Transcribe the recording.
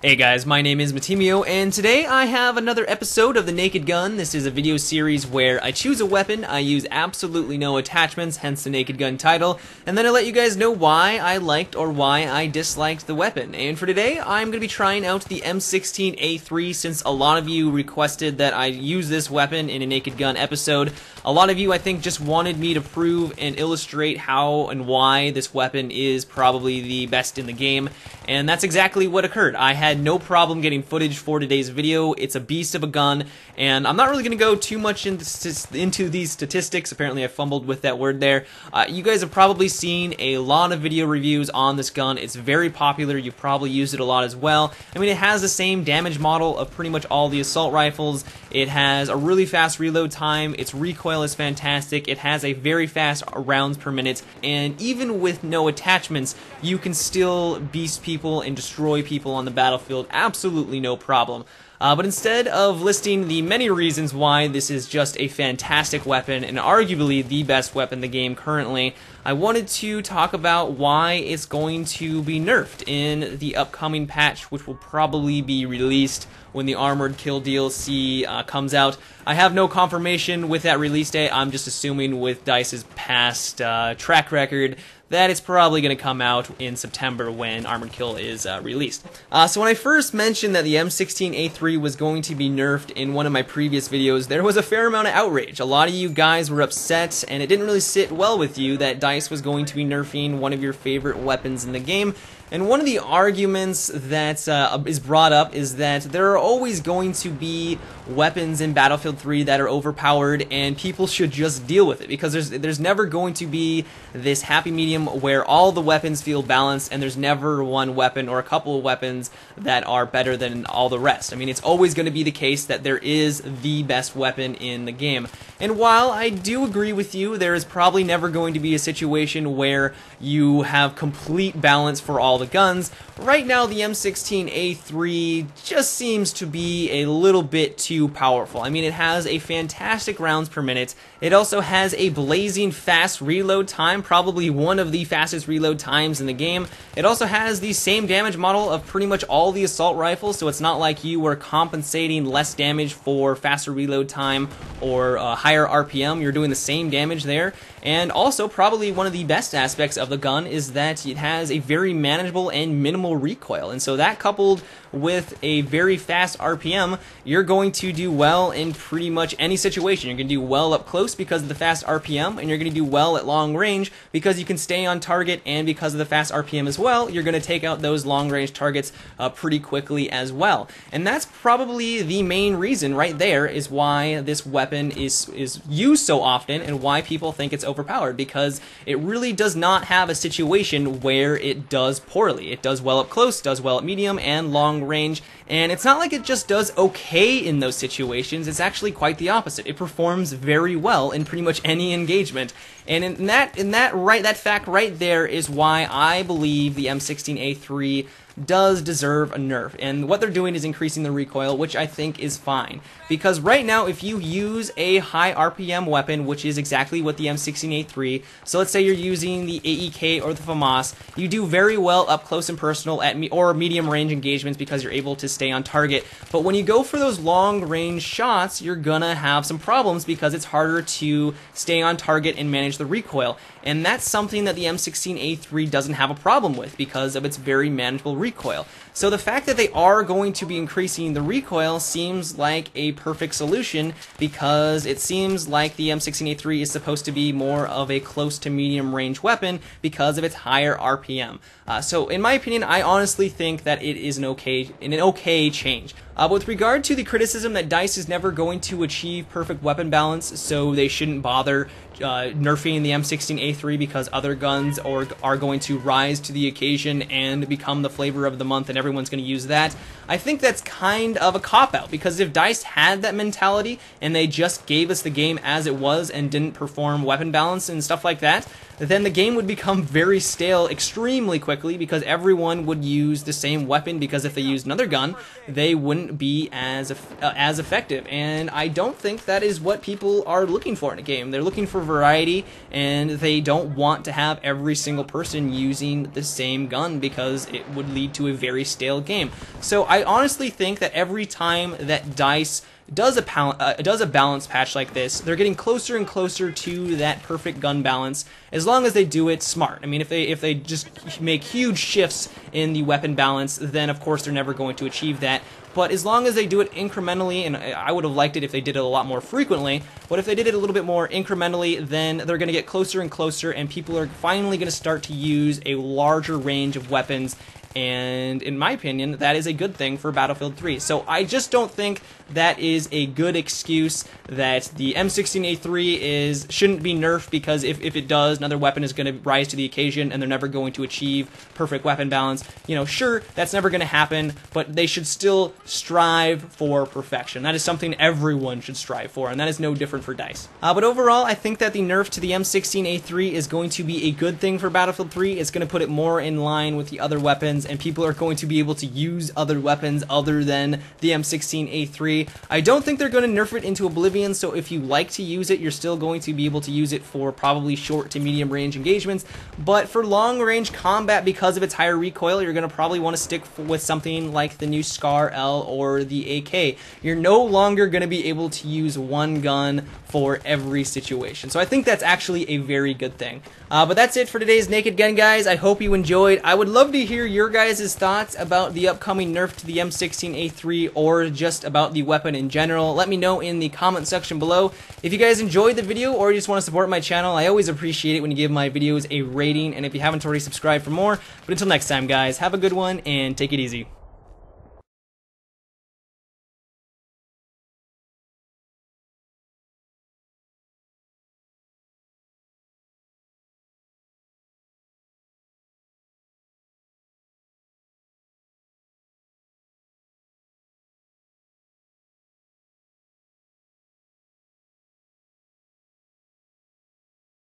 Hey guys, my name is Matimio, and today I have another episode of The Naked Gun. This is a video series where I choose a weapon, I use absolutely no attachments, hence the Naked Gun title, and then I let you guys know why I liked or why I disliked the weapon. And for today, I'm going to be trying out the M16A3 since a lot of you requested that I use this weapon in a Naked Gun episode. A lot of you, I think, just wanted me to prove and illustrate how and why this weapon is probably the best in the game, and that's exactly what occurred. I had no problem getting footage for today's video. It's a beast of a gun, and I'm not really going to go too much into these statistics. Apparently I fumbled with that word there. You guys have probably seen a lot of video reviews on this gun. It's very popular. You've probably used it a lot as well. I mean, it has the same damage model of pretty much all the assault rifles. It has a really fast reload time. Its recoil is fantastic. It has a very fast rounds per minute, and even with no attachments, you can still beast people and destroy people on the battlefield absolutely no problem. But instead of listing the many reasons why this is just a fantastic weapon and arguably the best weapon in the game currently, I wanted to talk about why it's going to be nerfed in the upcoming patch, which will probably be released when the Armored Kill DLC comes out. I have no confirmation with that release date. I'm just assuming with DICE's past track record that it's probably going to come out in September when Armored Kill is released. So when I first mentioned that the M16A3 was going to be nerfed in one of my previous videos, there was a fair amount of outrage. A lot of you guys were upset, and it didn't really sit well with you that DICE was going to be nerfing one of your favorite weapons in the game. And one of the arguments that is brought up is that there are always going to be weapons in Battlefield 3 that are overpowered, and people should just deal with it, because there's never going to be this happy medium where all the weapons feel balanced, and there's never one weapon or a couple of weapons that are better than all the rest. I mean, it's always going to be the case that there is the best weapon in the game. And while I do agree with you, there is probably never going to be a situation where you have complete balance for all the guns. Right now, the M16A3 just seems to be a little bit too powerful. I mean, it has a fantastic rounds per minute. It also has a blazing fast reload time, probably one of the fastest reload times in the game. It also has the same damage model of pretty much all the assault rifles, so it's not like you were compensating less damage for faster reload time or higher RPM. You're doing the same damage there. And also, probably one of the best aspects of the gun is that it has a very manageable and minimal recoil. And so that, coupled with a very fast RPM, you're going to do well in pretty much any situation. You're going to do well up close because of the fast RPM, and you're going to do well at long range because you can stay on target, and because of the fast RPM as well, you're going to take out those long range targets pretty quickly as well. And that's probably the main reason right there is why this weapon is used so often and why people think it's overpowered, because it really does not have a situation where it does poorly. It does well up close, does well at medium and long range, and it's not like it just does okay in those situations. It's actually quite the opposite. It performs very well in pretty much any engagement. And that fact right there is why I believe the M16A3 does deserve a nerf. And what they're doing is increasing the recoil, which I think is fine. Because right now, if you use a high RPM weapon, which is exactly what the M16A3, so let's say you're using the AEK or the FAMAS, you do very well up close and personal or medium range engagements because you're able to stay on target. But when you go for those long range shots, you're gonna have some problems because it's harder to stay on target and manage the recoil. And that's something that the M16A3 doesn't have a problem with because of its very manageable recoil. So the fact that they are going to be increasing the recoil seems like a perfect solution, because it seems like the M16A3 is supposed to be more of a close to medium range weapon because of its higher RPM. So in my opinion, I honestly think that it is an okay change. But with regard to the criticism that DICE is never going to achieve perfect weapon balance, so they shouldn't bother nerfing the M16A3 because other guns are going to rise to the occasion and become the flavor of the month and everyone's going to use that, I think that's kind of a cop-out, because if DICE had that mentality and they just gave us the game as it was and didn't perform weapon balance and stuff like that, then the game would become very stale extremely quickly, because everyone would use the same weapon, because if they used another gun, they wouldn't be as effective. And I don't think that is what people are looking for in a game. They're looking for variety, and they don't want to have every single person using the same gun, because it would lead to a very stale game. So I honestly think that every time that DICE does a balance patch like this, they're getting closer and closer to that perfect gun balance, as long as they do it smart. I mean, if they just make huge shifts in the weapon balance, then of course they're never going to achieve that. But as long as they do it incrementally, and I would have liked it if they did it a lot more frequently, but if they did it a little bit more incrementally, then they're going to get closer and closer, and people are finally going to start to use a larger range of weapons. And in my opinion, that is a good thing for Battlefield 3. So I just don't think that is a good excuse that the M16A3 shouldn't be nerfed, because if it does, another weapon is going to rise to the occasion and they're never going to achieve perfect weapon balance. You know, sure, that's never going to happen, but they should still strive for perfection. That is something everyone should strive for, and that is no different for DICE. But overall, I think that the nerf to the M16A3 is going to be a good thing for Battlefield 3. It's going to put it more in line with the other weapons, and people are going to be able to use other weapons other than the M16A3. I don't think they're going to nerf it into oblivion, so if you like to use it, you're still going to be able to use it for probably short to medium range engagements, but for long range combat, because of its higher recoil, you're going to probably want to stick with something like the new Scar L or the AK. You're no longer going to be able to use one gun for every situation, so I think that's actually a very good thing. But that's it for today's Naked Gun, guys. I hope you enjoyed. I would love to hear your guys' thoughts about the upcoming nerf to the M16A3, or just about the weapon in general. Let me know in the comment section below. If you guys enjoyed the video, or you just want to support my channel, I always appreciate it when you give my videos a rating, and if you haven't already, subscribed for more. But until next time, guys, have a good one, and take it easy.